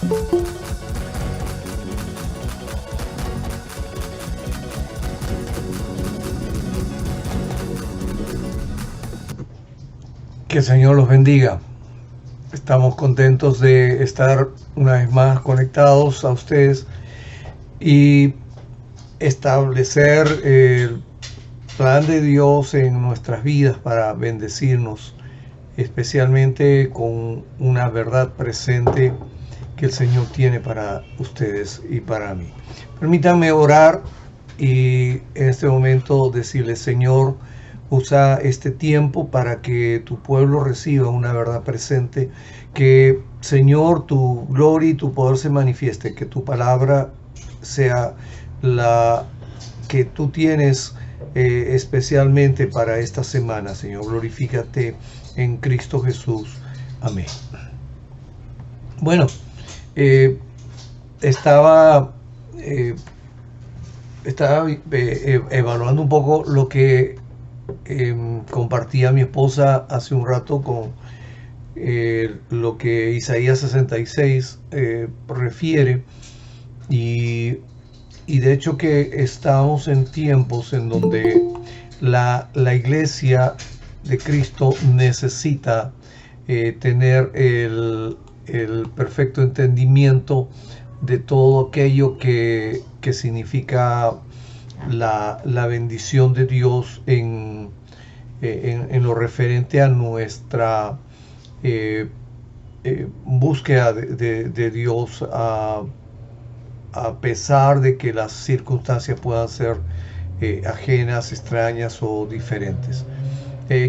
Que el Señor los bendiga. Estamos contentos de estar una vez más conectados a ustedes y establecer el plan de Dios en nuestras vidas para bendecirnos, especialmente con una verdad presente que el Señor tiene para ustedes y para mí. Permítanme orar y en este momento decirle: Señor, usa este tiempo para que tu pueblo reciba una verdad presente, que, Señor, tu gloria y tu poder se manifieste, que tu palabra sea la que tú tienes especialmente para esta semana. Señor, glorifícate en Cristo Jesús. Amén. Bueno, estaba evaluando un poco lo que compartía mi esposa hace un rato con lo que Isaías 66 refiere, y de hecho que estamos en tiempos en donde la iglesia de Cristo necesita tener el perfecto entendimiento de todo aquello que significa la bendición de Dios en lo referente a nuestra búsqueda de Dios, a pesar de que las circunstancias puedan ser ajenas, extrañas o diferentes.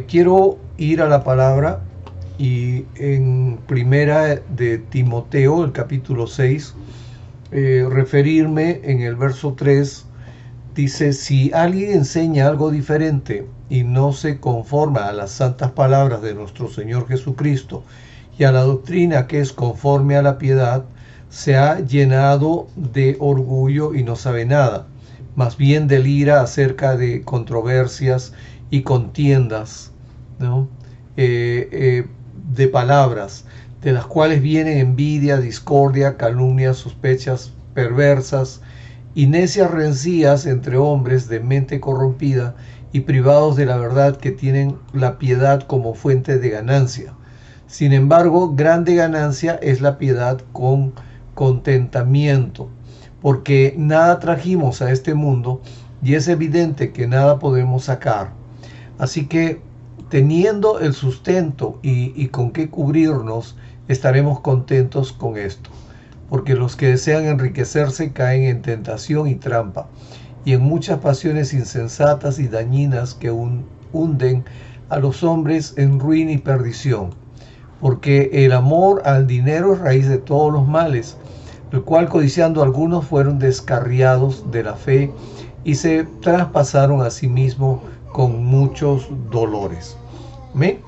Quiero ir a la palabra y en primera de Timoteo, el capítulo 6, referirme en el verso 3. Dice: si alguien enseña algo diferente y no se conforma a las santas palabras de nuestro Señor Jesucristo y a la doctrina que es conforme a la piedad, se ha llenado de orgullo y no sabe nada, más bien delira acerca de controversias y contiendas, ¿no? De palabras, de las cuales viene envidia, discordia, calumnias, sospechas perversas y necias rencillas entre hombres de mente corrompida y privados de la verdad, que tienen la piedad como fuente de ganancia. Sin embargo, grande ganancia es la piedad con contentamiento, porque nada trajimos a este mundo y es evidente que nada podemos sacar. Así que, teniendo el sustento y con qué cubrirnos, estaremos contentos con esto. Porque los que desean enriquecerse caen en tentación y trampa, y en muchas pasiones insensatas y dañinas que hunden a los hombres en ruina y perdición. Porque el amor al dinero es raíz de todos los males, el cual codiciando algunos fueron descarriados de la fe y se traspasaron a sí mismos con muchos dolores. ¿Amén?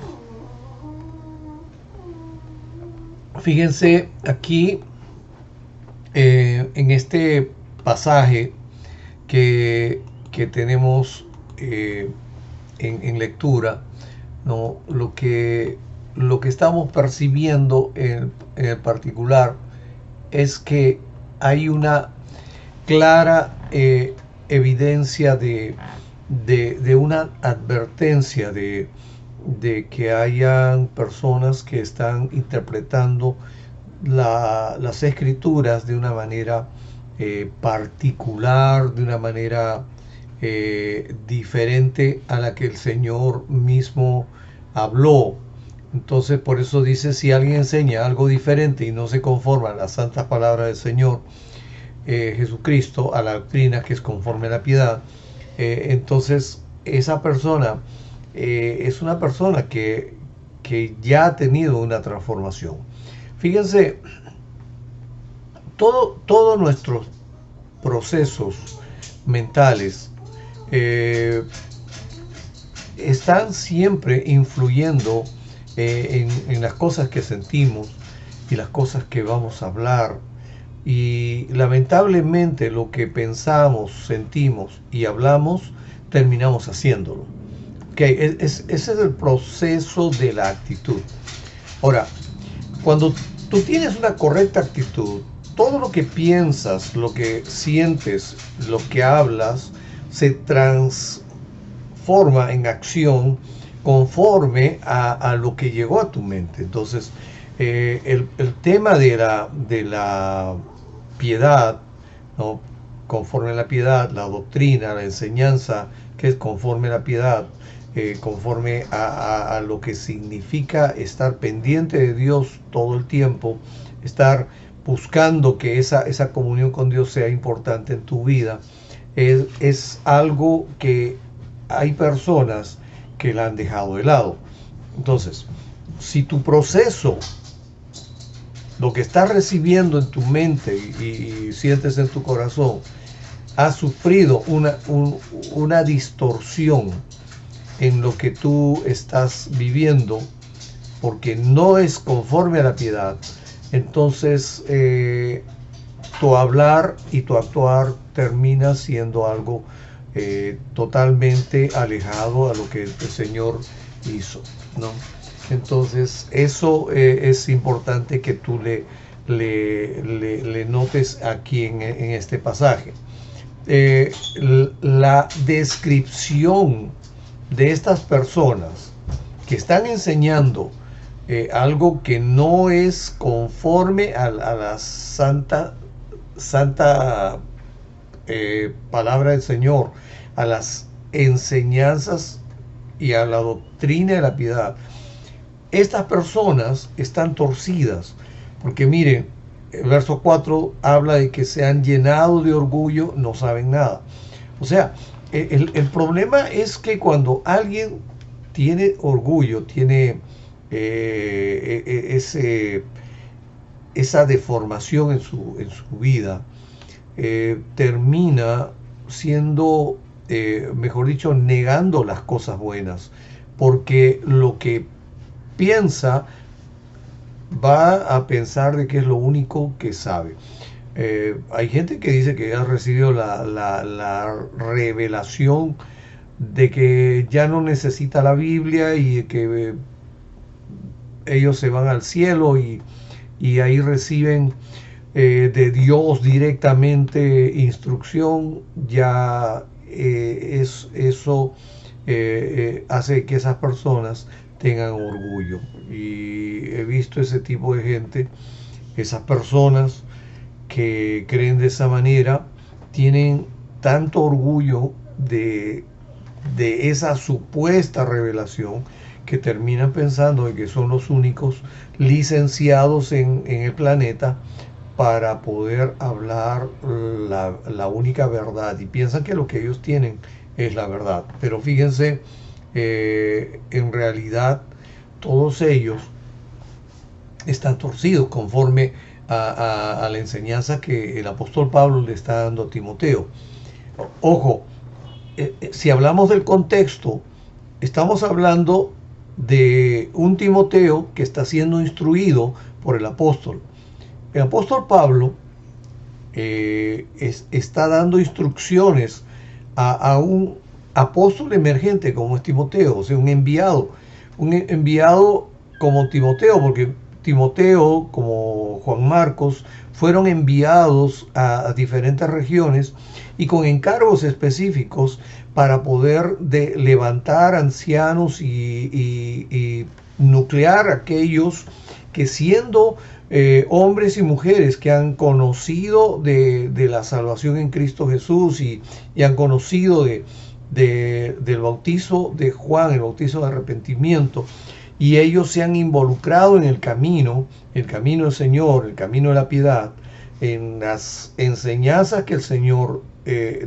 Fíjense aquí en este pasaje que tenemos en lectura, ¿no? Lo que estamos percibiendo en el particular es que hay una clara evidencia de una advertencia de que hayan personas que están interpretando las escrituras de una manera particular, de una manera diferente a la que el Señor mismo habló. Entonces, por eso dice: si alguien enseña algo diferente y no se conforma a las santas palabras del Señor Jesucristo, a la doctrina que es conforme a la piedad, entonces esa persona es una persona que ya ha tenido una transformación. Fíjense, todos nuestros procesos mentales están siempre influyendo en las cosas que sentimos y las cosas que vamos a hablar, y lamentablemente lo que pensamos, sentimos y hablamos terminamos haciéndolo. Ese es el proceso de la actitud. Ahora, cuando tú tienes una correcta actitud, todo lo que piensas, lo que sientes, lo que hablas, se transforma en acción conforme a lo que llegó a tu mente. Entonces, el tema de la piedad, ¿no? Conforme a la piedad, la doctrina, la enseñanza que es conforme a la piedad, conforme a lo que significa estar pendiente de Dios todo el tiempo, estar buscando que esa comunión con Dios sea importante en tu vida, es algo que hay personas que la han dejado de lado. Entonces, si tu proceso, lo que estás recibiendo en tu mente y sientes en tu corazón, ha sufrido una distorsión en lo que tú estás viviendo, porque no es conforme a la piedad, entonces tu hablar y tu actuar termina siendo algo totalmente alejado a lo que el Señor hizo, ¿no? Entonces eso es importante que tú le notes aquí en este pasaje. La descripción de estas personas que están enseñando algo que no es conforme a la santa palabra del Señor, a las enseñanzas y a la doctrina de la piedad. Estas personas están torcidas, porque miren, el verso 4 habla de que se han llenado de orgullo, no saben nada. O sea, el problema es que cuando alguien tiene orgullo, tiene esa deformación en su vida, termina siendo, mejor dicho, negando las cosas buenas, porque lo que piensa va a pensar de que es lo único que sabe. Hay gente que dice que ha recibido la revelación de que ya no necesita la Biblia y que ellos se van al cielo y ahí reciben de Dios directamente instrucción. Ya eso hace que esas personas tengan orgullo, y he visto ese tipo de gente, esas personas que creen de esa manera, tienen tanto orgullo de esa supuesta revelación que terminan pensando de que son los únicos licenciados en el planeta para poder hablar la única verdad, y piensan que lo que ellos tienen es la verdad. Pero fíjense, en realidad todos ellos están torcidos conforme a la enseñanza que el apóstol Pablo le está dando a Timoteo. Ojo, si hablamos del contexto, estamos hablando de un Timoteo que está siendo instruido por el apóstol. El apóstol Pablo está dando instrucciones a un apóstol emergente como es Timoteo, o sea, un enviado como Timoteo, porque Timoteo, como Juan Marcos, fueron enviados a diferentes regiones y con encargos específicos para poder levantar ancianos y nuclear a aquellos que, siendo hombres y mujeres que han conocido de la salvación en Cristo Jesús y han conocido del bautizo de Juan, el bautizo de arrepentimiento, y ellos se han involucrado en el camino del Señor, el camino de la piedad, en las enseñanzas que el Señor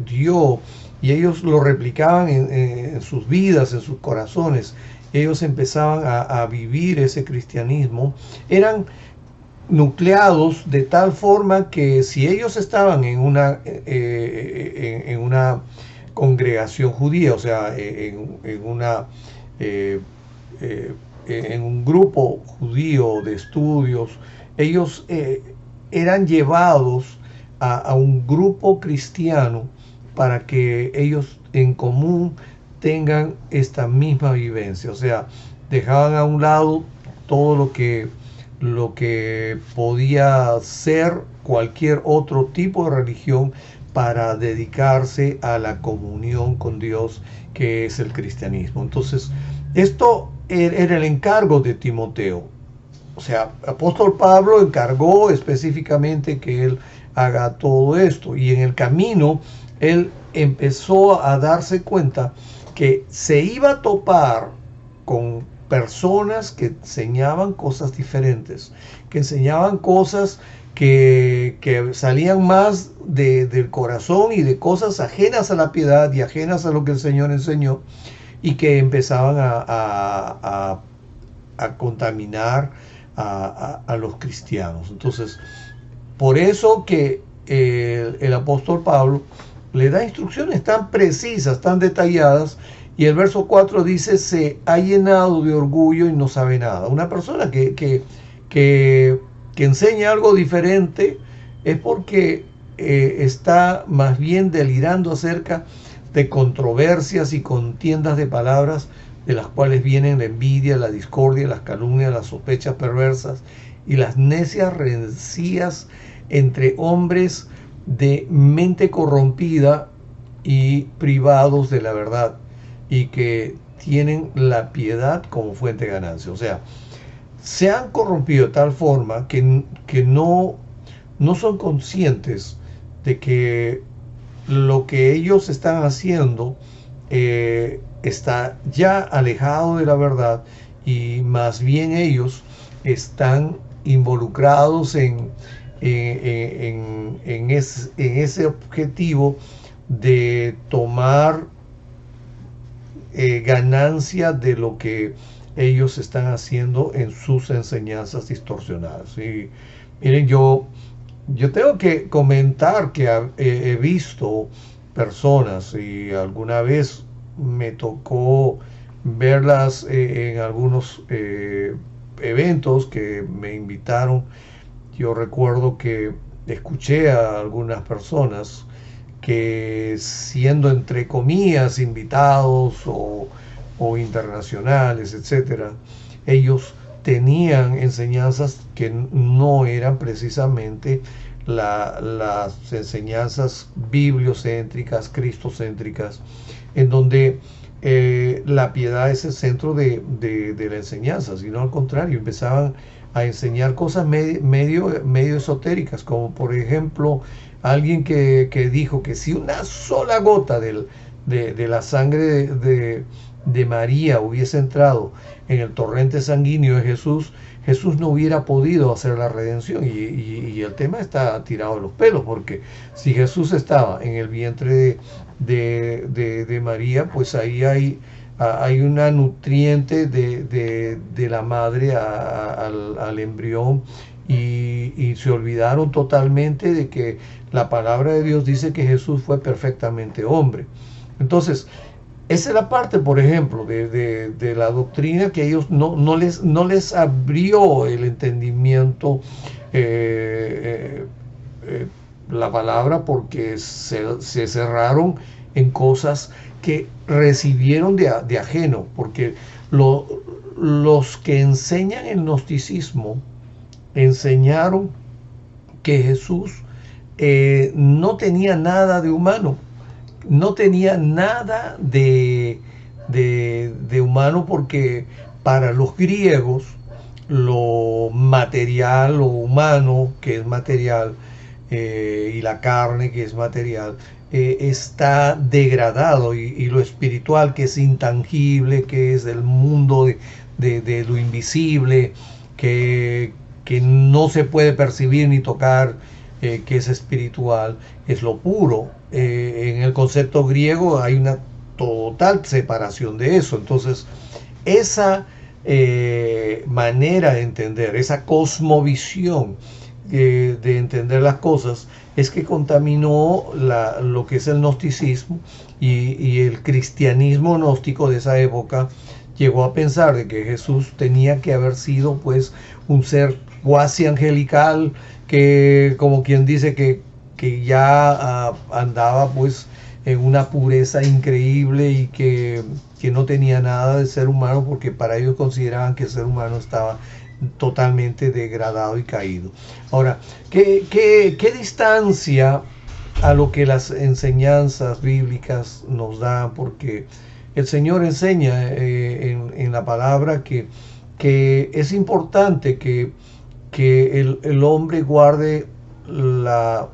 dio, y ellos lo replicaban en sus vidas, en sus corazones. Ellos empezaban a vivir ese cristianismo, eran nucleados de tal forma que si ellos estaban en una congregación judía, o sea, en un grupo judío de estudios, ellos eran llevados a un grupo cristiano para que ellos en común tengan esta misma vivencia. O sea, dejaban a un lado todo lo que lo que podía ser cualquier otro tipo de religión para dedicarse a la comunión con Dios, que es el cristianismo. Entonces, esto era el encargo de Timoteo. O sea, apóstol Pablo encargó específicamente que él haga todo esto, y en el camino él empezó a darse cuenta que se iba a topar con personas que enseñaban cosas diferentes, que enseñaban cosas que salían más del corazón y de cosas ajenas a la piedad y ajenas a lo que el Señor enseñó, y que empezaban a contaminar a los cristianos. Entonces, por eso que el apóstol Pablo le da instrucciones tan precisas, tan detalladas, y el verso 4 dice: se ha llenado de orgullo y no sabe nada. Una persona que enseña algo diferente es porque está más bien delirando acerca de controversias y contiendas de palabras, de las cuales vienen la envidia, la discordia, las calumnias, las sospechas perversas y las necias rencillas entre hombres de mente corrompida y privados de la verdad, y que tienen la piedad como fuente de ganancia. O sea, se han corrompido de tal forma que no son conscientes de que lo que ellos están haciendo está ya alejado de la verdad, y más bien ellos están involucrados en ese objetivo de tomar ganancia de lo que ellos están haciendo en sus enseñanzas distorsionadas. Y miren, yo tengo que comentar que he visto personas, y alguna vez me tocó verlas en algunos eventos que me invitaron. Yo recuerdo que escuché a algunas personas que, siendo entre comillas invitados o internacionales, etcétera, ellos tenían enseñanzas que no eran precisamente las enseñanzas bibliocéntricas, cristocéntricas, en donde la piedad es el centro de la enseñanza, sino al contrario, empezaban a enseñar cosas medio esotéricas, como por ejemplo alguien que dijo que si una sola gota de la sangre de María hubiese entrado en el torrente sanguíneo de Jesús, Jesús no hubiera podido hacer la redención. Y el tema está tirado de los pelos, porque si Jesús estaba en el vientre de María, pues ahí hay una nutriente de la madre al embrión, y se olvidaron totalmente de que la palabra de Dios dice que Jesús fue perfectamente hombre. Entonces, esa es la parte, por ejemplo, de la doctrina que ellos no les abrió el entendimiento, la palabra, porque se cerraron en cosas que recibieron de ajeno, porque los que enseñan el gnosticismo enseñaron que Jesús no tenía nada de humano, no tenía nada de humano, porque para los griegos lo material, lo humano, que es material, y la carne, que es material, está degradado, y lo espiritual, que es intangible, que es del mundo de lo invisible, que no se puede percibir ni tocar, que es espiritual, es lo puro. En el concepto griego hay una total separación de eso. Entonces, esa manera de entender, esa cosmovisión de entender las cosas, es que contaminó lo que es el gnosticismo, y el cristianismo gnóstico de esa época llegó a pensar de que Jesús tenía que haber sido pues un ser cuasi angelical, que, como quien dice, que ya andaba pues en una pureza increíble, y que no tenía nada de ser humano, porque para ellos consideraban que el ser humano estaba totalmente degradado y caído. Ahora, ¿qué distancia a lo que las enseñanzas bíblicas nos dan? Porque el Señor enseña en la palabra que es importante que el hombre guarde la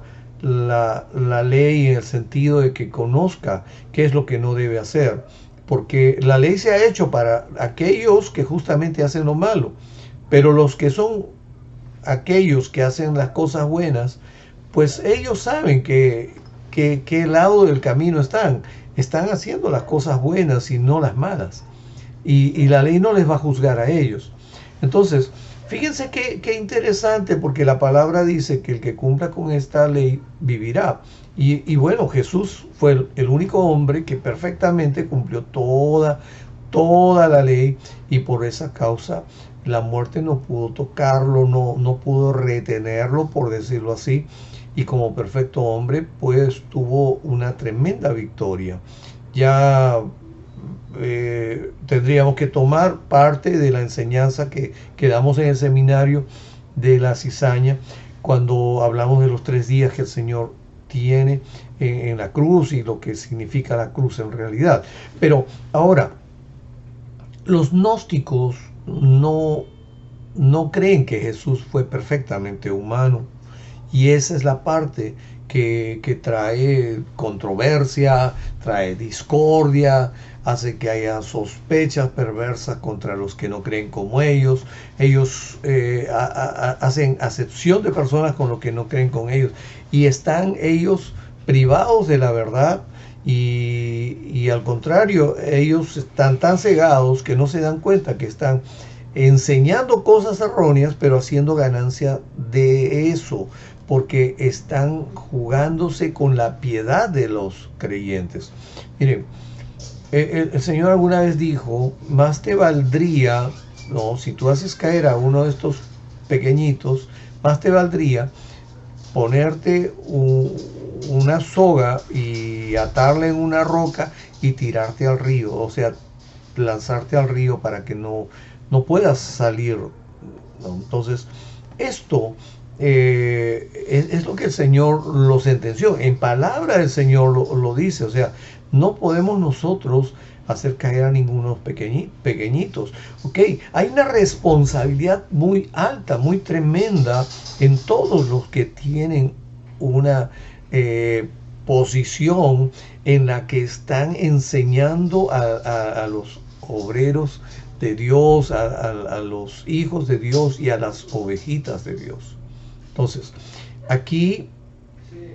ley en el sentido de que conozca qué es lo que no debe hacer. Porque la ley se ha hecho para aquellos que justamente hacen lo malo. Pero los que son aquellos que hacen las cosas buenas, pues ellos saben que qué lado del camino están. Están haciendo las cosas buenas y no las malas. Y la ley no les va a juzgar a ellos. Entonces, fíjense qué interesante, porque la palabra dice que el que cumpla con esta ley vivirá. Y bueno, Jesús fue el único hombre que perfectamente cumplió toda la ley, y por esa causa la muerte no pudo tocarlo, no pudo retenerlo, por decirlo así, y como perfecto hombre pues tuvo una tremenda victoria. Ya tendríamos que tomar parte de la enseñanza que damos en el seminario de la cizaña, cuando hablamos de los 3 días que el Señor tiene en la cruz y lo que significa la cruz en realidad. Pero ahora, los gnósticos no creen que Jesús fue perfectamente humano, y esa es la parte que trae controversia, trae discordia, hace que haya sospechas perversas contra los que no creen como ellos. Ellos hacen acepción de personas con los que no creen con ellos, y están ellos privados de la verdad. Y al contrario, ellos están tan cegados que no se dan cuenta que están enseñando cosas erróneas, pero haciendo ganancia de eso, porque están jugándose con la piedad de los creyentes. Miren, el Señor alguna vez dijo: más te valdría, no, si tú haces caer a uno de estos pequeñitos, más te valdría ponerte una soga y atarla en una roca y tirarte al río, o sea, lanzarte al río para que no puedas salir, ¿no? Entonces, esto es lo que el Señor lo sentenció. En palabra del Señor lo dice. O sea, no podemos nosotros hacer caer a ningunos pequeñitos. ¿Ok? Hay una responsabilidad muy alta, muy tremenda en todos los que tienen una posición en la que están enseñando a los obreros de Dios, a los hijos de Dios y a las ovejitas de Dios. Entonces, aquí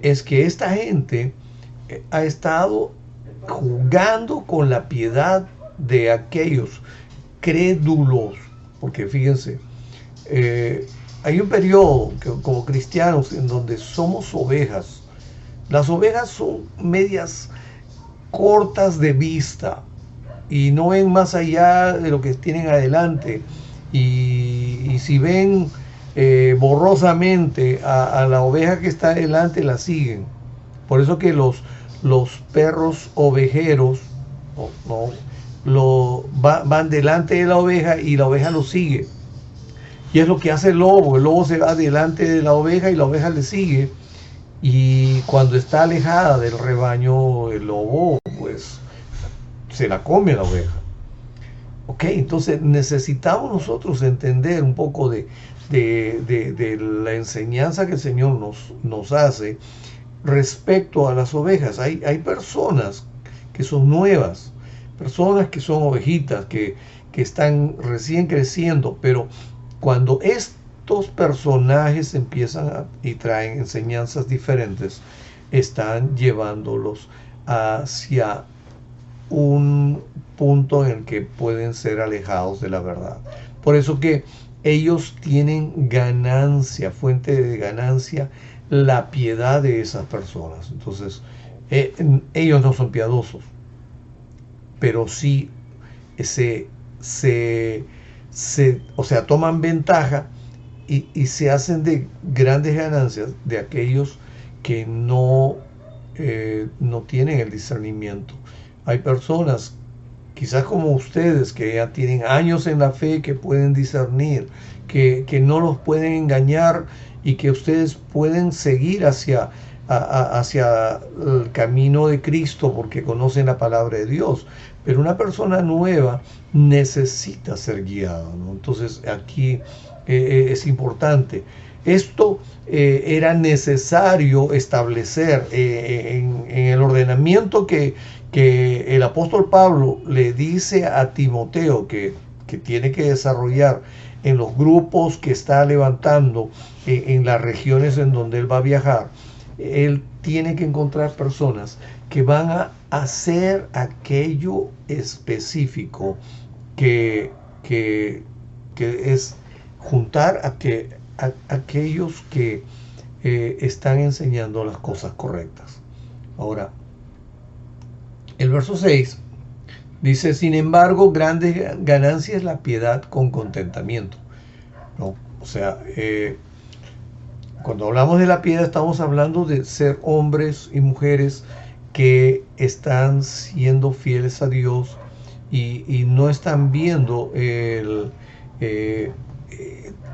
es que esta gente ha estado jugando con la piedad de aquellos crédulos, porque fíjense, hay un periodo como cristianos en donde somos ovejas. Las ovejas son medias cortas de vista y no ven más allá de lo que tienen adelante, y si ven borrosamente a la oveja que está adelante, la siguen. Por eso que los perros ovejeros van delante de la oveja y la oveja lo sigue. Y es lo que hace el lobo. El lobo se va delante de la oveja y la oveja le sigue. Y cuando está alejada del rebaño, el lobo pues se la come a la oveja. Ok, entonces necesitamos nosotros entender un poco de la enseñanza que el Señor nos hace respecto a las ovejas. Hay personas que son nuevas, personas que son ovejitas, que están recién creciendo, pero cuando estos personajes empiezan y traen enseñanzas diferentes, están llevándolos hacia un punto en el que pueden ser alejados de la verdad. Por eso que ellos tienen ganancia, fuente de ganancia, la piedad de esas personas. Entonces, ellos no son piadosos, pero sí o sea, toman ventaja y se hacen de grandes ganancias de aquellos que no tienen el discernimiento. Hay personas quizás como ustedes, que ya tienen años en la fe, que pueden discernir, que no los pueden engañar y que ustedes pueden seguir hacia el camino de Cristo porque conocen la palabra de Dios. Pero una persona nueva necesita ser guiada, ¿no? Entonces aquí es importante. Esto era necesario establecer en el ordenamiento que el apóstol Pablo le dice a Timoteo que tiene que desarrollar en los grupos que está levantando en las regiones en donde él va a viajar. Él tiene que encontrar personas que van a hacer aquello específico que es juntar a aquellos que están enseñando las cosas correctas. Ahora, el verso 6 dice: sin embargo, grande ganancia es la piedad con contentamiento, ¿no? O sea, cuando hablamos de la piedad estamos hablando de ser hombres y mujeres que están siendo fieles a Dios y no están viendo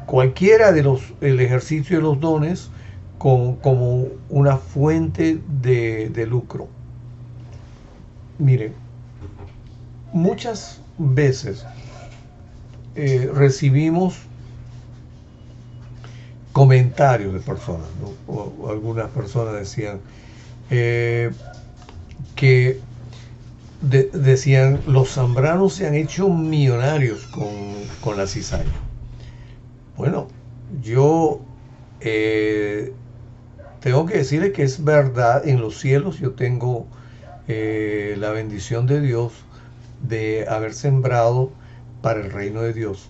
cualquiera de el ejercicio de los dones como una fuente de lucro. Miren, muchas veces recibimos comentarios de personas, ¿no? O algunas personas decían que decían los zambranos se han hecho millonarios con la cizaña. Bueno, yo tengo que decirle que es verdad. En los cielos yo tengo la bendición de Dios de haber sembrado para el reino de Dios.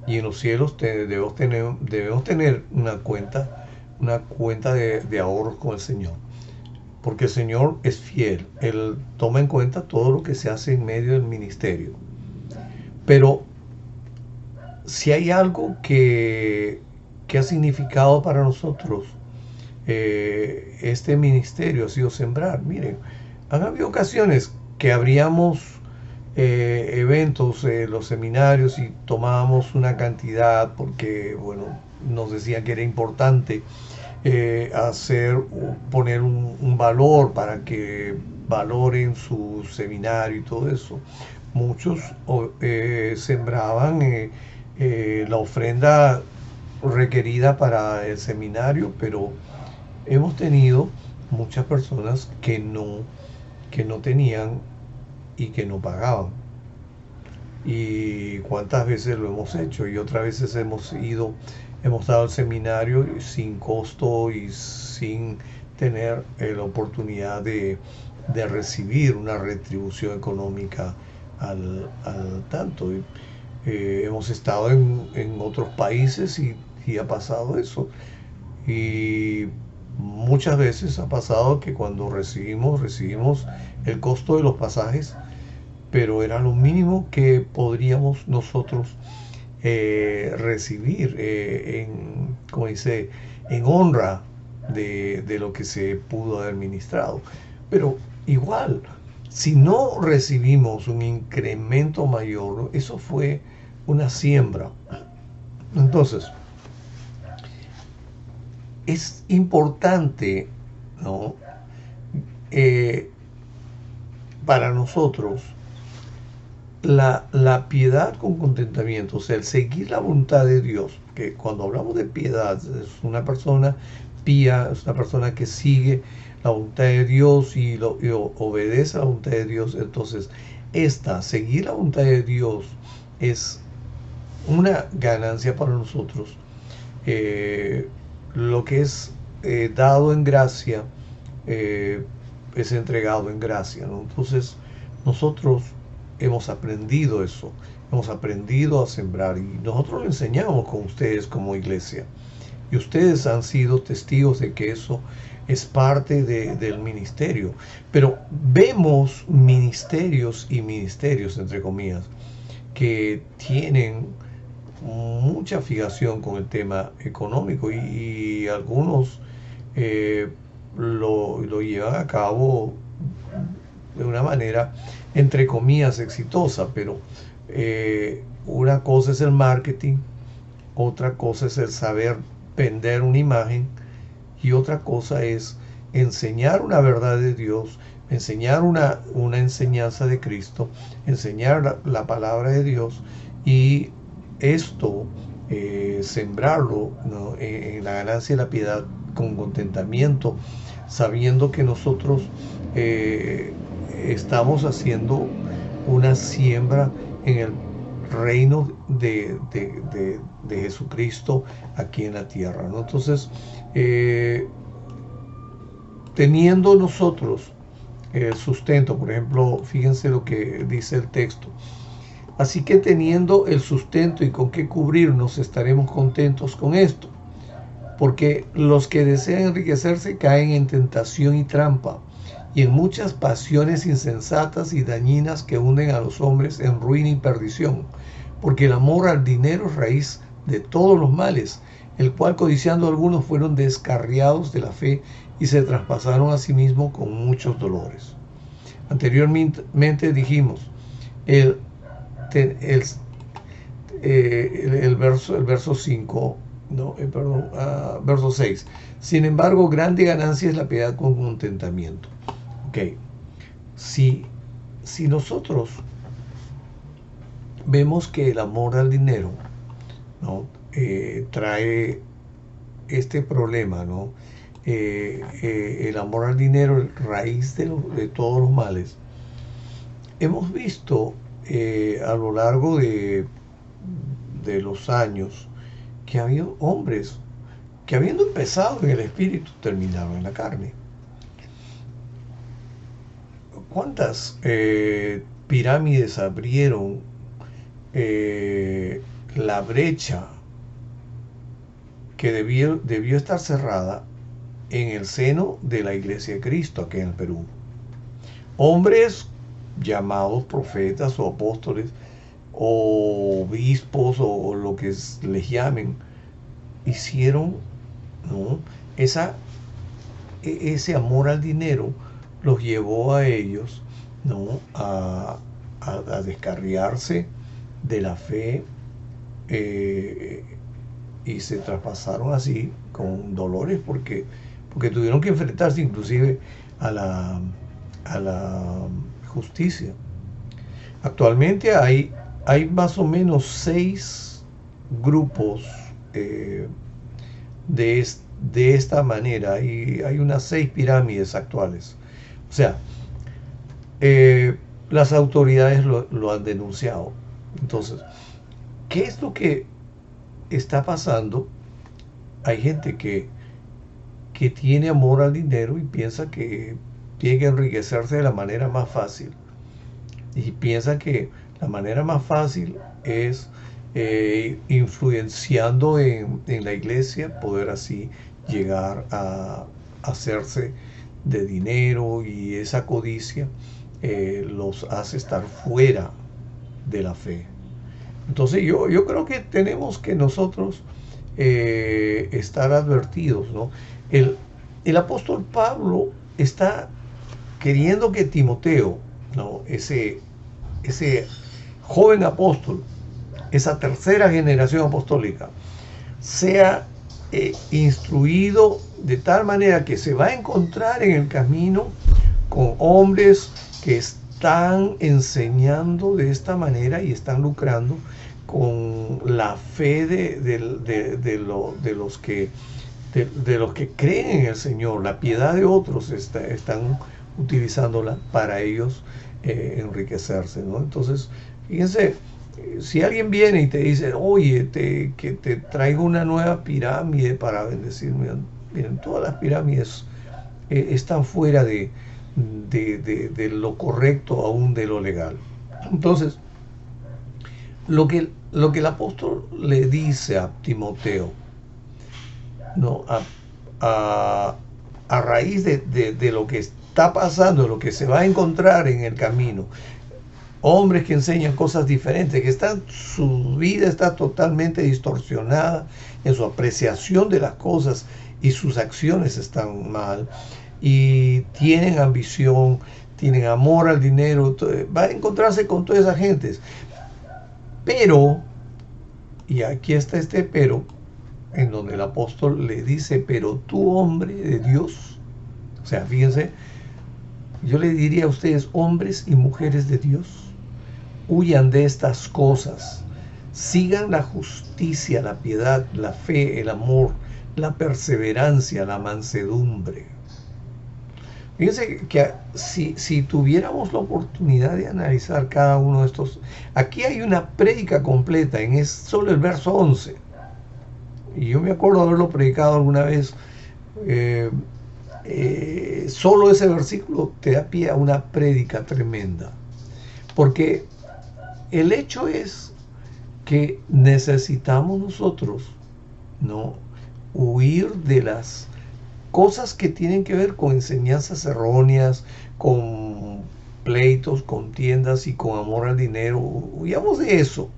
Y en los cielos debemos tener una cuenta de ahorros con el Señor. Porque el Señor es fiel. Él toma en cuenta todo lo que se hace en medio del ministerio. Pero si hay algo que ha significado para nosotros este ministerio, ha sido sembrar. Miren, han habido ocasiones que abríamos eventos, los seminarios, y tomábamos una cantidad porque, bueno, nos decían que era importante poner un valor para que valoren su seminario y todo eso. Muchos sembraban la ofrenda requerida para el seminario, pero hemos tenido muchas personas que no tenían y que no pagaban. Y cuántas veces lo hemos hecho, y otras veces hemos dado el seminario sin costo y sin tener la oportunidad de recibir una retribución económica al tanto. Hemos estado en otros países y ha pasado eso. Y muchas veces ha pasado que cuando recibimos el costo de los pasajes, pero era lo mínimo que podríamos nosotros recibir como dice, en honra de lo que se pudo haber ministrado. Pero igual, si no recibimos un incremento mayor, eso fue una siembra. Entonces, es importante, ¿no? Para nosotros la piedad con contentamiento, o sea, el seguir la voluntad de Dios, que cuando hablamos de piedad es una persona pía, es una persona que sigue la voluntad de Dios y obedece a la voluntad de Dios. Entonces, seguir la voluntad de Dios es una ganancia para nosotros. Lo que es dado en gracia es entregado en gracia, ¿no? Entonces nosotros hemos aprendido eso, hemos aprendido a sembrar, y nosotros lo enseñamos con ustedes como iglesia, y ustedes han sido testigos de que eso es parte del ministerio. Pero vemos ministerios y ministerios, entre comillas, que tienen mucha fijación con el tema económico, y algunos lo llevan a cabo de una manera, entre comillas, exitosa, pero una cosa es el marketing, otra cosa es el saber vender una imagen y otra cosa es enseñar una verdad de Dios, enseñar una enseñanza de Cristo, enseñar la palabra de Dios y esto sembrarlo, ¿no?, en la ganancia de la piedad con contentamiento, sabiendo que nosotros estamos haciendo una siembra en el reino de Jesucristo aquí en la tierra, ¿no? Entonces, teniendo nosotros el sustento, por ejemplo, fíjense lo que dice el texto. Así que teniendo el sustento y con qué cubrirnos, estaremos contentos con esto. Porque los que desean enriquecerse caen en tentación y trampa, y en muchas pasiones insensatas y dañinas que hunden a los hombres en ruina y perdición. Porque el amor al dinero es raíz de todos los males, el cual codiciando algunos fueron descarriados de la fe y se traspasaron a sí mismos con muchos dolores. Anteriormente dijimos, el verso 5, verso 6. Sin embargo, grande ganancia es la piedad con contentamiento. Ok, si nosotros vemos que el amor al dinero, ¿no?, trae este problema, ¿no? El amor al dinero, raíz de todos los males. Hemos visto a lo largo de los años que ha habido hombres que, habiendo empezado en el espíritu, terminaron en la carne. ¿Cuántas pirámides abrieron la brecha que debió estar cerrada en el seno de la Iglesia de Cristo aquí en el Perú? Hombres llamados profetas o apóstoles o obispos o lo que les llamen, hicieron, ¿no?, ese amor al dinero los llevó a ellos, ¿no?, a descarriarse de la fe, y se traspasaron así con dolores porque tuvieron que enfrentarse inclusive a la justicia. Actualmente hay más o menos 6 grupos de esta manera, y hay unas 6 pirámides actuales. O sea, las autoridades lo han denunciado. Entonces, ¿qué es lo que está pasando? Hay gente que tiene amor al dinero y piensa que tiene que enriquecerse de la manera más fácil. Y piensa que la manera más fácil es influenciando en la iglesia, poder así llegar a hacerse de dinero, y esa codicia los hace estar fuera de la fe. Entonces yo creo que tenemos que nosotros estar advertidos, ¿no? El apóstol Pablo está queriendo que Timoteo, ¿no?, ese joven apóstol, esa tercera generación apostólica, sea instruido de tal manera que se va a encontrar en el camino con hombres que están enseñando de esta manera y están lucrando con la fe de los que creen en el Señor. La piedad de otros están utilizándola para ellos enriquecerse, ¿no? Entonces, fíjense, si alguien viene y te dice, oye, que te traigo una nueva pirámide para bendecirme, miren, todas las pirámides están fuera de lo correcto, aún de lo legal. Entonces, lo que el apóstol le dice a Timoteo, ¿no?, a raíz de lo que está pasando, de lo que se va a encontrar en el camino, hombres que enseñan cosas diferentes, que su vida está totalmente distorsionada en su apreciación de las cosas, y sus acciones están mal, y tienen ambición, tienen amor al dinero, va a encontrarse con toda esa gente. Pero, y aquí está este pero, en donde el apóstol le dice, pero tú, hombre de Dios, o sea, fíjense, yo le diría a ustedes, hombres y mujeres de Dios, huyan de estas cosas, sigan la justicia, la piedad, la fe, el amor, la perseverancia, la mansedumbre. Fíjense que si tuviéramos la oportunidad de analizar cada uno de estos, aquí hay una prédica completa, solo el verso 11. Y yo me acuerdo de haberlo predicado alguna vez. Solo ese versículo te da pie a una prédica tremenda. Porque el hecho es que necesitamos nosotros, ¿no?, huir de las cosas que tienen que ver con enseñanzas erróneas, con pleitos, contiendas y con amor al dinero. Huyamos de eso.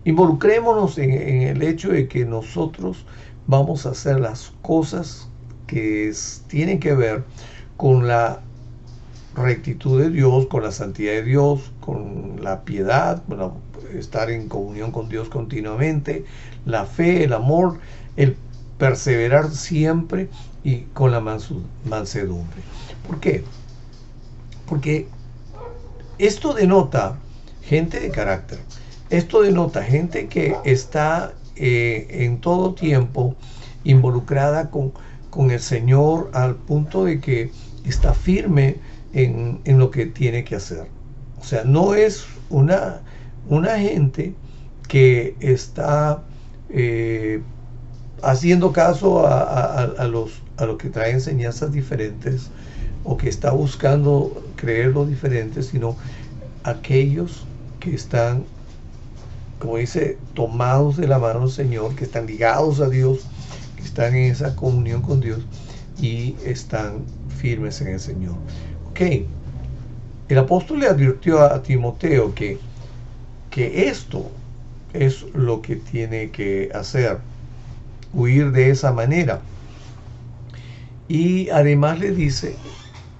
Involucrémonos en el hecho de que nosotros vamos a hacer las cosas que tienen que ver con la rectitud de Dios, con la santidad de Dios, con la piedad, bueno, estar en comunión con Dios continuamente, la fe, el amor, el perseverar siempre y con la mansedumbre. ¿Por qué? Porque esto denota gente de carácter. Esto denota gente que está en todo tiempo involucrada con el Señor al punto de que está firme en lo que tiene que hacer. O sea, no es una gente que está haciendo caso a los que traen enseñanzas diferentes o que está buscando creer lo diferente, sino aquellos que están, como dice, tomados de la mano del Señor, que están ligados a Dios, que están en esa comunión con Dios y están firmes en el Señor. Ok, el apóstol le advirtió a Timoteo que esto es lo que tiene que hacer, huir de esa manera. Y además le dice,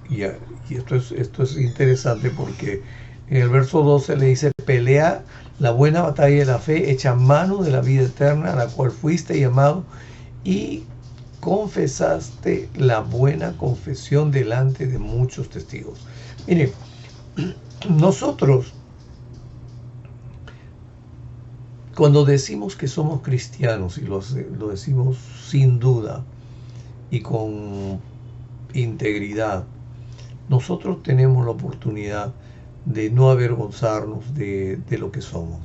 y esto es interesante porque en el verso 12 le dice, pelea la buena batalla de la fe, echa mano de la vida eterna, a la cual fuiste llamado y confesaste la buena confesión delante de muchos testigos. Mire, nosotros, cuando decimos que somos cristianos, y lo decimos sin duda y con integridad, nosotros tenemos la oportunidad de no avergonzarnos de lo que somos,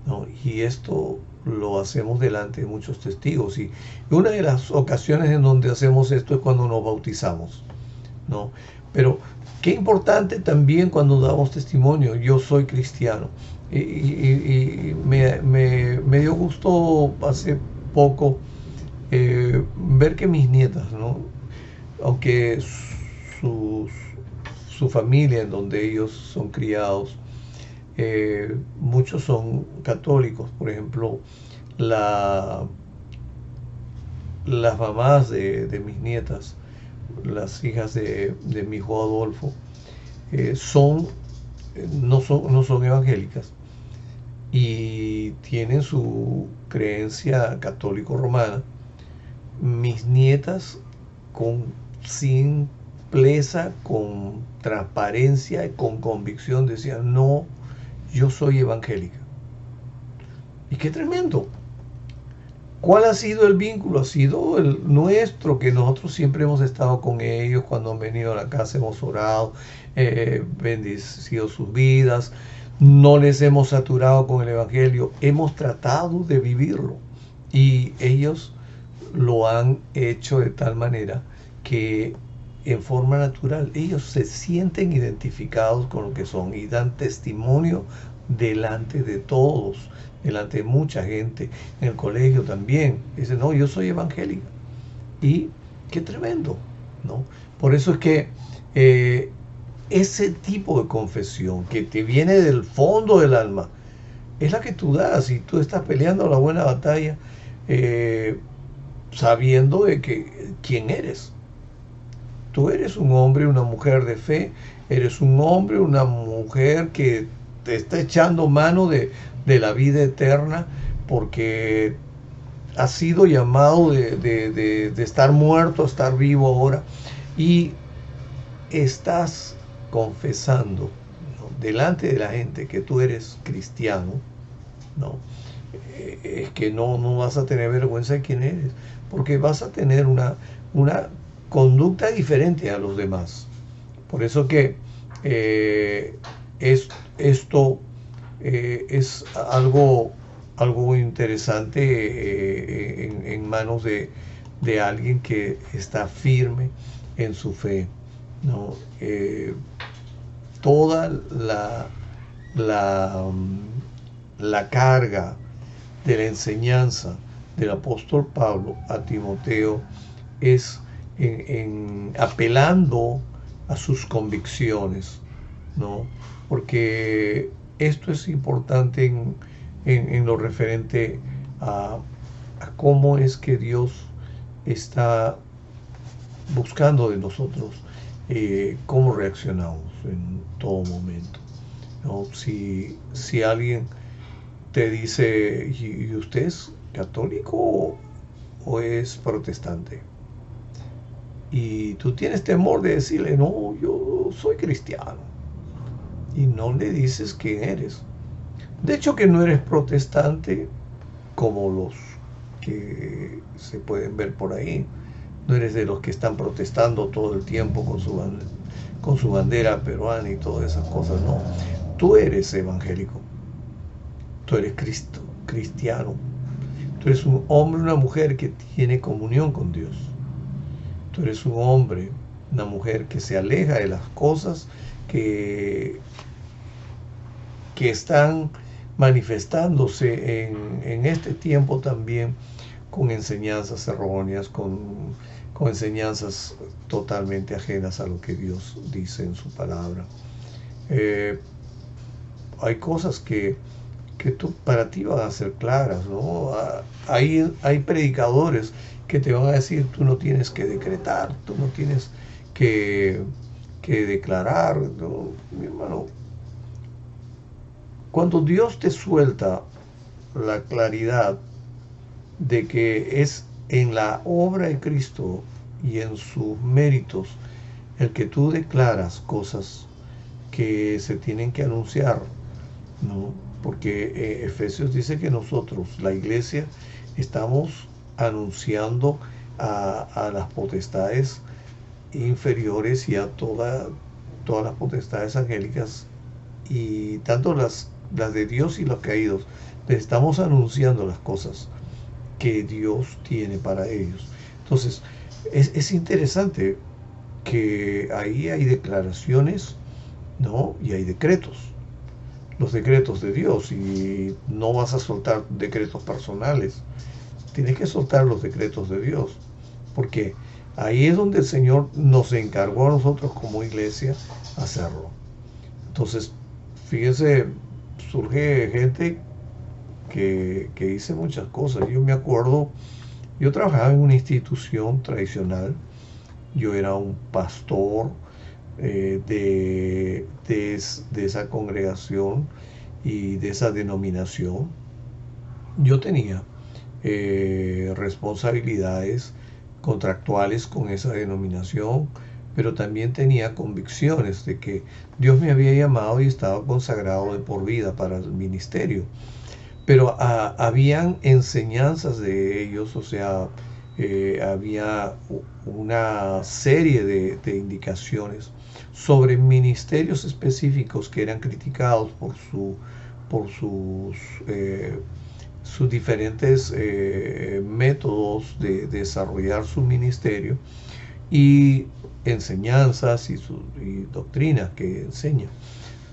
¿no? Y esto lo hacemos delante de muchos testigos. Y una de las ocasiones en donde hacemos esto es cuando nos bautizamos, ¿no? Pero qué importante también cuando damos testimonio, yo soy cristiano. Y me dio gusto hace poco ver que mis nietas, ¿no?, aunque su familia en donde ellos son criados, muchos son católicos. Por ejemplo, las mamás de mis nietas, las hijas de mi hijo Adolfo, no son evangélicas y tienen su creencia católico-romana. Mis nietas, con simpleza, con transparencia y con convicción, decían, no, yo soy evangélica. Y qué tremendo. ¿Cuál ha sido el vínculo? Ha sido el nuestro, que nosotros siempre hemos estado con ellos. Cuando han venido a la casa hemos orado, bendecido sus vidas, no les hemos saturado con el evangelio, hemos tratado de vivirlo y ellos lo han hecho de tal manera que en forma natural ellos se sienten identificados con lo que son y dan testimonio delante de todos, delante de mucha gente, en el colegio también. Dicen, no, yo soy evangélica. Y qué tremendo, ¿no? Por eso es que ese tipo de confesión que te viene del fondo del alma es la que tú das, y tú estás peleando la buena batalla sabiendo de que quién eres. Tú eres un hombre, una mujer de fe Eres un hombre, una mujer que te está echando mano de la vida eterna porque has sido llamado de estar muerto a estar vivo ahora y estás confesando, ¿no?, delante de la gente que tú eres cristiano, ¿no? Es que no vas a tener vergüenza de quién eres, porque vas a tener una conducta diferente a los demás. Por eso que esto es algo interesante en manos de alguien que está firme en su fe, ¿no? Toda la, la carga de la enseñanza del apóstol Pablo a Timoteo es apelando a sus convicciones, ¿no? Porque esto es importante en lo referente a cómo es que Dios está buscando de nosotros cómo reaccionamos en todo momento, ¿no? Si alguien te dice, ¿y usted es católico o es protestante? Y tú tienes temor de decirle, no, yo soy cristiano. Y no le dices quién eres. De hecho que no eres protestante como los que se pueden ver por ahí. No eres de los que están protestando todo el tiempo con su bandera peruana y todas esas cosas, no. Tú eres evangélico. Tú eres cristiano. Tú eres un hombre, una mujer que tiene comunión con Dios. Tú eres un hombre, una mujer que se aleja de las cosas que están manifestándose en este tiempo también con enseñanzas erróneas, con enseñanzas totalmente ajenas a lo que Dios dice en su palabra. Hay cosas que para ti van a ser claras, ¿no? Hay predicadores que te van a decir, tú no tienes que decretar, tú no tienes que declarar, ¿no? Mi hermano, cuando Dios te suelta la claridad de que es en la obra de Cristo y en sus méritos el que tú declaras cosas que se tienen que anunciar, ¿no? Porque Efesios dice que nosotros, la iglesia, estamos anunciando a las potestades inferiores y a todas las potestades angélicas, y tanto las de Dios y los caídos. Les estamos anunciando las cosas que Dios tiene para ellos. Entonces, es interesante que ahí hay declaraciones, ¿no? Y hay decretos. Los decretos de Dios, y no vas a soltar decretos personales. Tienes que soltar los decretos de Dios, porque ahí es donde el Señor nos encargó a nosotros como iglesia hacerlo. Entonces, fíjense, surge gente que dice muchas cosas. Yo me acuerdo, yo trabajaba en una institución tradicional, yo era un pastor de esa congregación y de esa denominación. Yo tenía responsabilidades contractuales con esa denominación, pero también tenía convicciones de que Dios me había llamado y estaba consagrado de por vida para el ministerio. Pero habían enseñanzas de ellos, o sea, había una serie de indicaciones sobre ministerios específicos que eran criticados por sus diferentes métodos de desarrollar su ministerio y enseñanzas y doctrinas que enseñan.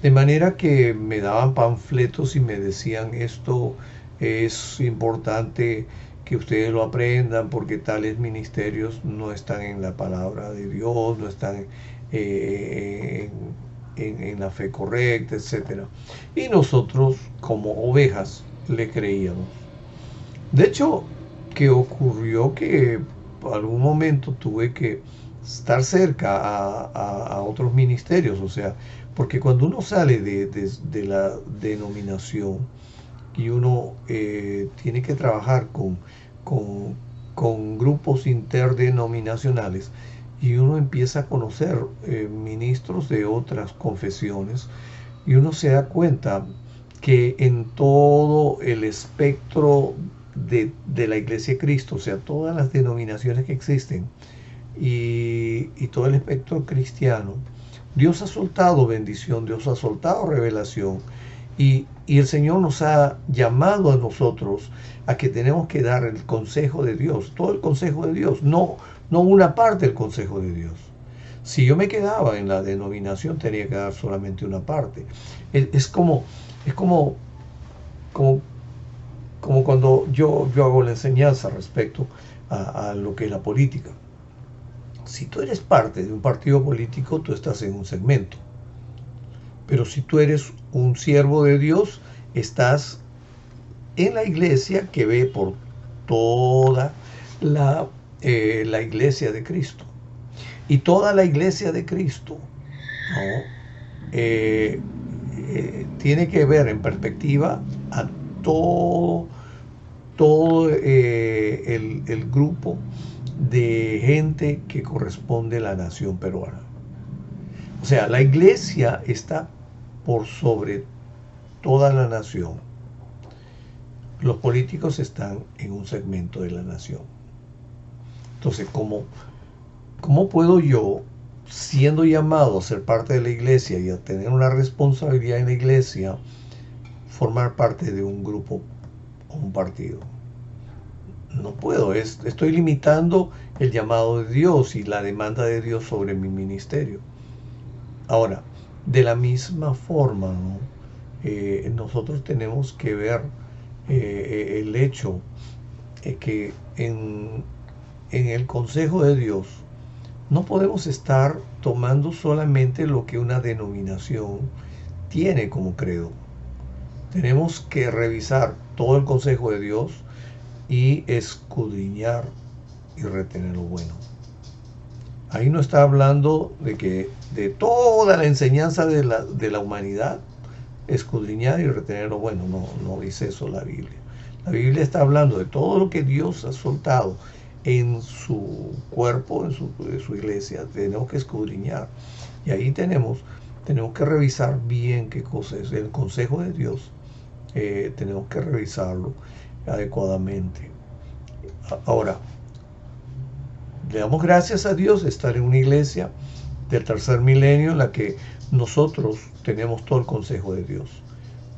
De manera que me daban panfletos y me decían, esto es importante que ustedes lo aprendan porque tales ministerios no están en la palabra de Dios, no están en la fe correcta, etc. Y nosotros, como ovejas, le creíamos. De hecho, que ocurrió que algún momento tuve que estar cerca a otros ministerios, o sea, porque cuando uno sale de la denominación y uno tiene que trabajar con, con grupos interdenominacionales y uno empieza a conocer ministros de otras confesiones y uno se da cuenta que en todo el espectro de la Iglesia de Cristo, o sea, todas las denominaciones que existen y todo el espectro cristiano, Dios ha soltado bendición, Dios ha soltado revelación y el Señor nos ha llamado a nosotros a que tenemos que dar el consejo de Dios, todo el consejo de Dios, no una parte del consejo de Dios. Si yo me quedaba en la denominación, tenía que dar solamente una parte. Es como, es como, como cuando yo hago la enseñanza respecto a lo que es la política. Si tú eres parte de un partido político, tú estás en un segmento. Pero si tú eres un siervo de Dios, estás en la iglesia que ve por toda la iglesia de Cristo. Y toda la iglesia de Cristo, ¿no? Tiene que ver en perspectiva a todo el grupo de gente que corresponde a la nación peruana. O sea, la iglesia está por sobre toda la nación. Los políticos están en un segmento de la nación. Entonces, ¿cómo puedo yo, siendo llamado a ser parte de la iglesia y a tener una responsabilidad en la iglesia, formar parte de un grupo o un partido? No puedo, estoy limitando el llamado de Dios y la demanda de Dios sobre mi ministerio. Ahora, de la misma forma, ¿no? Nosotros tenemos que ver el hecho que en el consejo de Dios no podemos estar tomando solamente lo que una denominación tiene como credo. Tenemos que revisar todo el consejo de Dios y escudriñar y retener lo bueno. Ahí no está hablando de que de toda la enseñanza de la humanidad, escudriñar y retener lo bueno. No dice eso la Biblia. La Biblia está hablando de todo lo que Dios ha soltado en su cuerpo, en su iglesia. Tenemos que escudriñar. Y ahí tenemos que revisar bien qué cosa es el consejo de Dios. Tenemos que revisarlo adecuadamente. Ahora, le damos gracias a Dios de estar en una iglesia del tercer milenio en la que nosotros tenemos todo el consejo de Dios.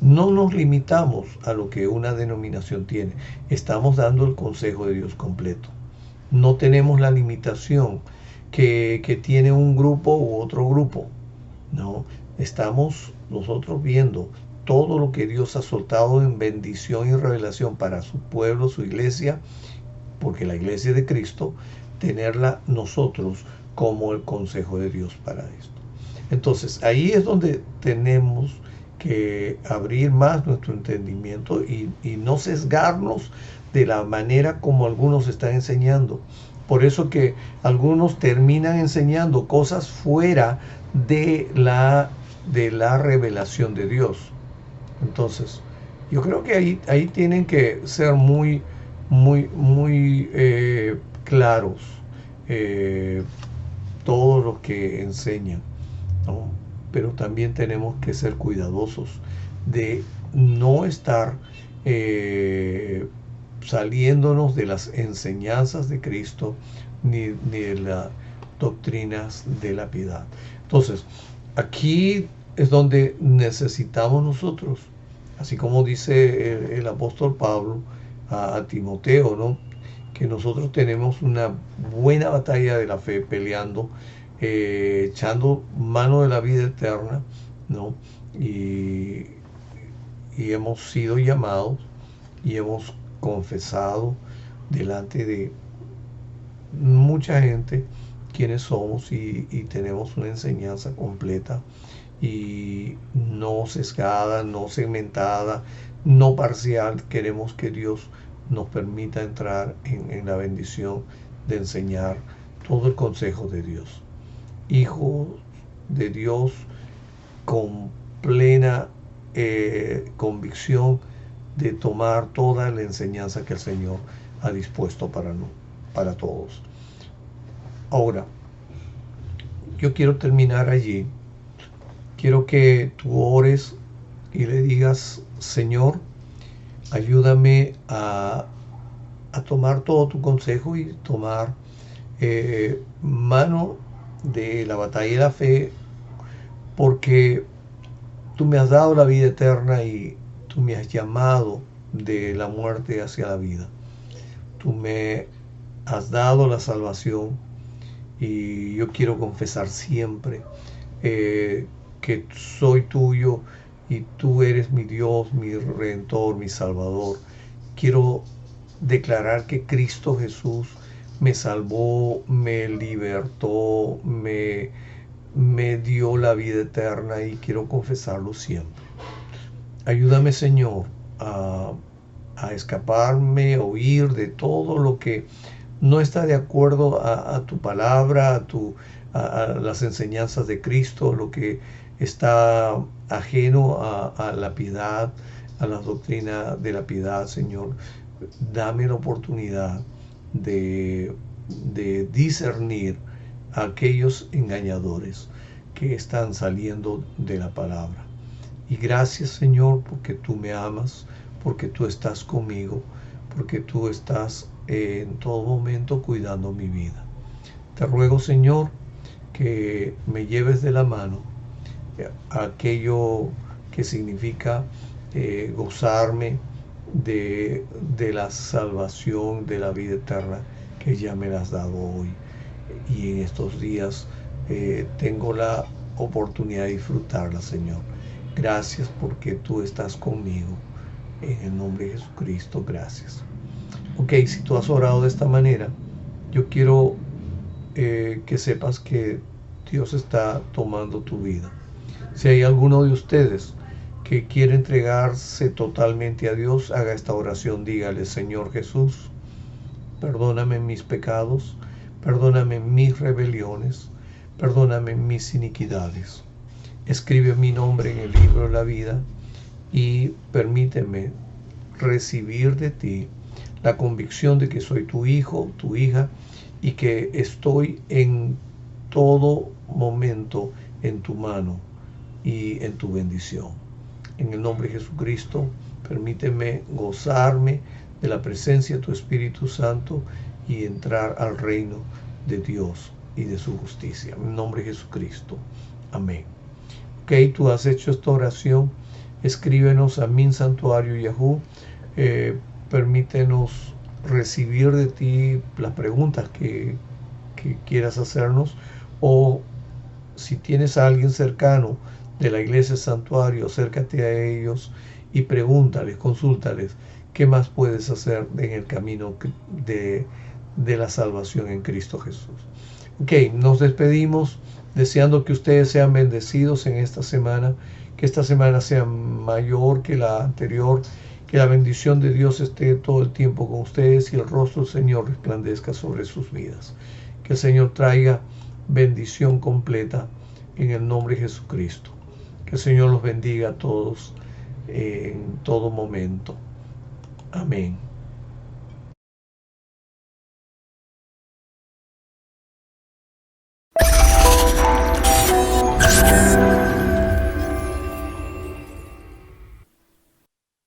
No nos limitamos a lo que una denominación tiene. Estamos dando el consejo de Dios completo. No tenemos la limitación que tiene un grupo u otro grupo. No, estamos nosotros viendo todo lo que Dios ha soltado en bendición y revelación para su pueblo, su iglesia, porque la iglesia de Cristo, tenerla nosotros como el consejo de Dios para esto. Entonces, ahí es donde tenemos que abrir más nuestro entendimiento y no sesgarnos de la manera como algunos están enseñando. Por eso que algunos terminan enseñando cosas fuera de la revelación de Dios. Entonces, yo creo que ahí tienen que ser muy claros todos los que enseñan, ¿no? Pero también tenemos que ser cuidadosos de no estar saliéndonos de las enseñanzas de Cristo ni de las doctrinas de la piedad. Entonces, aquí es donde necesitamos nosotros, así como dice el apóstol Pablo a Timoteo, ¿no? Que nosotros tenemos una buena batalla de la fe peleando, echando mano de la vida eterna, ¿no? Y hemos sido llamados y hemos confesado delante de mucha gente quiénes somos y tenemos una enseñanza completa y no sesgada, no segmentada, no parcial. Queremos que Dios nos permita entrar en la bendición de enseñar todo el consejo de Dios. Hijos de Dios con plena convicción de tomar toda la enseñanza que el Señor ha dispuesto para todos. Ahora, yo quiero terminar allí. Quiero que tú ores y le digas: Señor, ayúdame a tomar todo tu consejo y tomar mano de la batalla de la fe, porque tú me has dado la vida eterna y tú me has llamado de la muerte hacia la vida. Tú me has dado la salvación y yo quiero confesar siempre que soy tuyo y tú eres mi Dios, mi Redentor, mi Salvador. Quiero declarar que Cristo Jesús me salvó, me libertó, me dio la vida eterna y quiero confesarlo siempre. Ayúdame, Señor, a escaparme, a huir de todo lo que no está de acuerdo a tu palabra, a las enseñanzas de Cristo, lo que está ajeno a la piedad, a la doctrina de la piedad. Señor, dame la oportunidad de discernir a aquellos engañadores que están saliendo de la palabra. Y gracias, Señor, porque tú me amas, porque tú estás conmigo, porque tú estás en todo momento cuidando mi vida. Te ruego, Señor, que me lleves de la mano aquello que significa gozarme de la salvación, de la vida eterna que ya me la has dado hoy. Y en estos días tengo la oportunidad de disfrutarla, Señor. Gracias porque tú estás conmigo. En el nombre de Jesucristo, gracias. Ok, si tú has orado de esta manera, yo quiero que sepas que Dios está tomando tu vida. Si hay alguno de ustedes que quiere entregarse totalmente a Dios, haga esta oración. Dígale: Señor Jesús, perdóname mis pecados, perdóname mis rebeliones, perdóname mis iniquidades. Escribe mi nombre en el libro de la vida y permíteme recibir de ti la convicción de que soy tu hijo, tu hija, y que estoy en todo momento en tu mano y en tu bendición. En el nombre de Jesucristo, permíteme gozarme de la presencia de tu Espíritu Santo y entrar al reino de Dios y de su justicia. En el nombre de Jesucristo. Amén. Ok, tú has hecho esta oración. Escríbenos a minsantuario.yahoo. Permítenos recibir de ti las preguntas que quieras hacernos, o si tienes a alguien cercano de la iglesia Santuario, acércate a ellos y pregúntales, consúltales qué más puedes hacer en el camino de la salvación en Cristo Jesús. Ok, nos despedimos deseando que ustedes sean bendecidos en esta semana, que esta semana sea mayor que la anterior, que la bendición de Dios esté todo el tiempo con ustedes y el rostro del Señor resplandezca sobre sus vidas. Que el Señor traiga bendición completa en el nombre de Jesucristo. Que el Señor los bendiga a todos en todo momento. Amén.